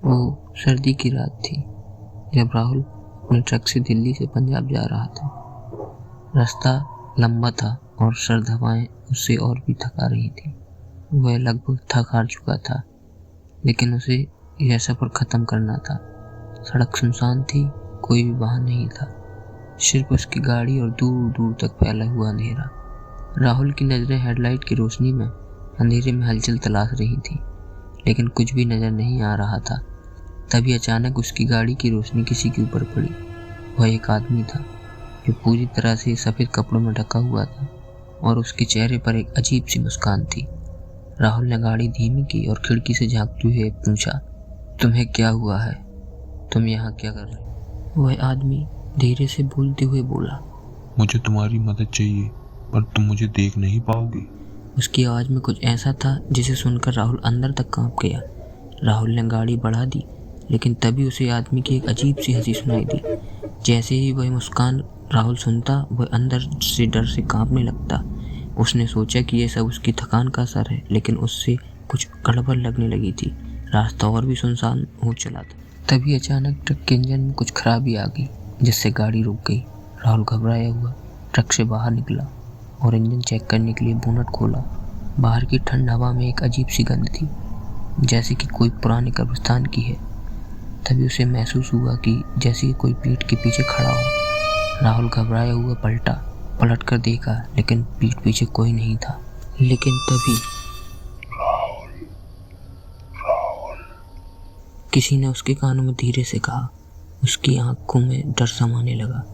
वो सर्दी की रात थी जब राहुल अपने ट्रक से दिल्ली से पंजाब जा रहा था। रास्ता लंबा था और सर्द हवाएं उससे और भी थका रही थी। वह लगभग थक हार चुका था, लेकिन उसे यह सफर खत्म करना था। सड़क सुनसान थी, कोई भी वाहन नहीं था, सिर्फ उसकी गाड़ी और दूर दूर तक फैला हुआ अंधेरा। राहुल की नजरें हेडलाइट की रोशनी में अंधेरे में हलचल तलाश रही थी, लेकिन कुछ भी नजर नहीं आ रहा था। तभी अचानक उसकी गाड़ी की रोशनी किसी के ऊपर पड़ी। वह एक आदमी था जो पूरी तरह से सफेद कपड़ों में ढका हुआ था और उसके चेहरे पर एक अजीब सी मुस्कान थी। राहुल ने गाड़ी धीमी की और खिड़की से झांकते हुए पूछा, तुम्हें क्या हुआ है? तुम यहाँ क्या कर रहे हो? वह आदमी धीरे से बोलते हुए बोला, मुझे तुम्हारी मदद चाहिए, पर तुम मुझे देख नहीं पाओगे। उसकी आवाज में कुछ ऐसा था जिसे सुनकर राहुल अंदर तक कांप गया। राहुल ने गाड़ी बढ़ा दी, लेकिन तभी उसे आदमी की एक अजीब सी हंसी सुनाई दी। जैसे ही वह मुस्कान राहुल सुनता, वह अंदर से डर से कांपने लगता। उसने सोचा कि यह सब उसकी थकान का असर है, लेकिन उससे कुछ गड़बड़ लगने लगी थी। रास्ता और भी सुनसान हो चला था। तभी अचानक ट्रक के इंजन में कुछ खराबी आ गई, जिससे गाड़ी रुक गई। राहुल घबराया हुआ ट्रक से बाहर निकला और इंजन चेक करने के लिए बोनट खोला। बाहर की ठंड हवा में एक अजीब सी गंध थी, जैसे कि कोई पुराने कब्रिस्तान की है। तभी उसे महसूस हुआ कि जैसे कोई पीठ के पीछे खड़ा हो। राहुल घबराया हुआ पलट कर देखा, लेकिन पीठ पीछे कोई नहीं था। लेकिन तभी राहुल किसी ने उसके कानों में धीरे से कहा। उसकी आंखों में डर समाने लगा।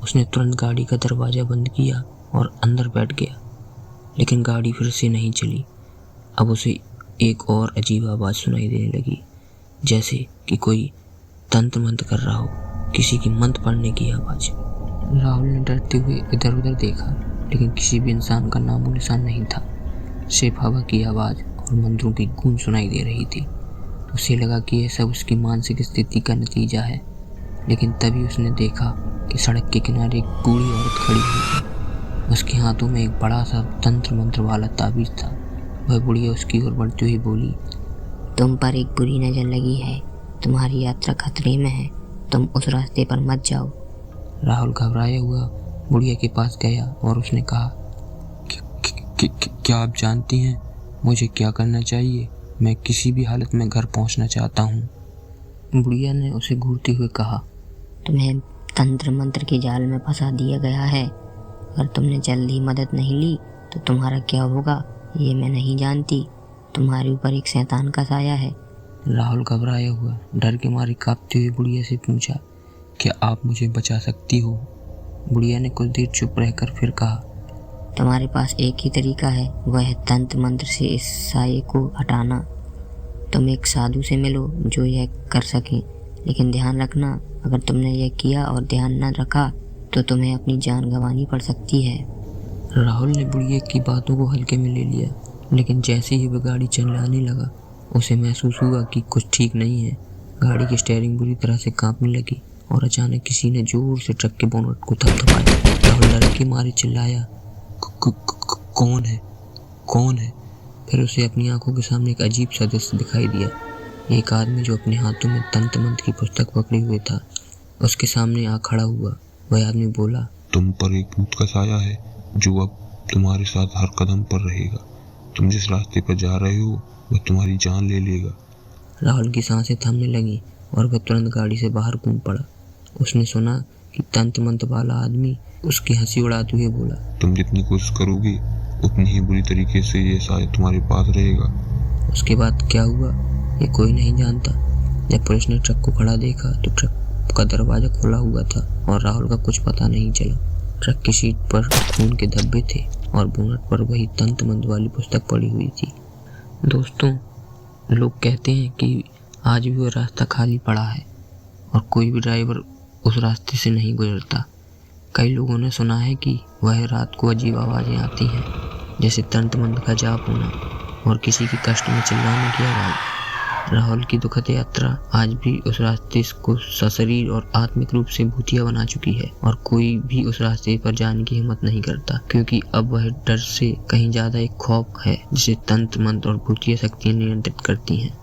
उसने तुरंत गाड़ी का दरवाजा बंद किया और अंदर बैठ गया, लेकिन गाड़ी फिर से नहीं चली। अब उसे एक और अजीब आवाज़ सुनाई देने लगी, जैसे कि कोई तंत्र मंत्र कर रहा हो, किसी की मंत्र पढ़ने की आवाज़। राहुल ने डरते हुए इधर उधर देखा, लेकिन किसी भी इंसान का नामो निशान नहीं था। सिर्फ हवा की आवाज़ और मंत्रों की गूंज सुनाई दे रही थी। उसे लगा कि यह सब उसकी मानसिक स्थिति का नतीजा है। लेकिन तभी उसने देखा कि सड़क के किनारे एक बूढ़ी औरत खड़ी हुई थी। उसके हाथों में एक बड़ा सा तंत्र मंत्र वाला ताबीज था। वह बुढ़िया उसकी ओर बढ़ती हुई बोली, तुम पर एक बुरी नजर लगी है, तुम्हारी यात्रा खतरे में है, तुम उस रास्ते पर मत जाओ। राहुल घबराया हुआ बुढ़िया के पास गया और उसने कहा, क्या आप जानती हैं मुझे क्या करना चाहिए? मैं किसी भी हालत में घर पहुंचना चाहता हूं। बुढ़िया ने उसे घूरते हुए कहा, तुम्हें तंत्र मंत्र के जाल में फंसा दिया गया है। अगर तुमने जल्दी मदद नहीं ली तो तुम्हारा क्या होगा ये मैं नहीं जानती। तुम्हारे ऊपर एक शैतान का साया है। राहुल घबराया हुआ डर के मारे कांपते हुए बुढ़िया से पूछा, क्या आप मुझे बचा सकती हो? बुढ़िया ने कुछ देर चुप रहकर फिर कहा, तुम्हारे पास एक ही तरीका है, वह है तंत्र मंत्र से इस साये को हटाना। तुम एक साधु से मिलो जो यह कर सके, लेकिन ध्यान रखना, अगर तुमने यह किया और ध्यान न रखा तो तुम्हें अपनी जान गंवानी पड़ सकती है। राहुल ने बुढ़िया की बातों को हल्के में ले लिया, लेकिन जैसे ही वह गाड़ी चलाने लगा, उसे महसूस हुआ कि कुछ ठीक नहीं है। गाड़ी की स्टीयरिंग बुरी तरह से कांपने लगी और अचानक किसी ने जोर से ट्रक के बोनट को थपथपाया। राहुल डर के मारे चिल्लाया, कौन है? कौन है? फिर उसे अपनी आंखों के सामने एक अजीब सा दृश्य दिखाई दिया। एक आदमी जो अपने हाथों में तंत्र मंत्र की पुस्तक पकड़े हुए था, उसके सामने आ खड़ा हुआ। वह आदमी बोला, तुम पर एक भूत का साया है जो अब तुम्हारे साथ हर कदम पर रहेगा। तुम जिस रास्ते पर जा रहे हो वह तुम्हारी जान ले लेगा। राहुल की सांसें थमने लगी और वह तुरंत गाड़ी से बाहर कूद पड़ा। उसने सुना कि तंत्र मंत्र वाला आदमी उसकी हंसी उड़ाते हुए बोला, तुम जितनी कोशिश करोगे उतनी ही बुरी तरीके से ये साया तुम्हारे पास रहेगा। उसके बाद क्या हुआ ये कोई नहीं जानता। जब पुलिस ने ट्रक को खड़ा देखा तो ट्रक का दरवाजा खुला हुआ था और राहुल का कुछ पता नहीं चला। ट्रक की सीट पर खून के धब्बे थे और बोनट पर वही तंत्र मंत्र वाली पुस्तक पड़ी हुई थी। दोस्तों, लोग कहते हैं कि आज भी वह रास्ता खाली पड़ा है और कोई भी ड्राइवर उस रास्ते से नहीं गुजरता। कई लोगों ने सुना है कि वह रात को अजीब आवाज़ें आती हैं, जैसे तंत्र मंत्र का जाप होना और किसी के कष्ट में चिल्लाने की आवाज़। राहुल की दुखद यात्रा आज भी उस रास्ते को सशरीर और आत्मिक रूप से भूतिया बना चुकी है और कोई भी उस रास्ते पर जाने की हिम्मत नहीं करता, क्योंकि अब वह डर से कहीं ज़्यादा एक खौफ है जिसे तंत्र मंत्र और भूतिया शक्तियाँ नियंत्रित करती हैं।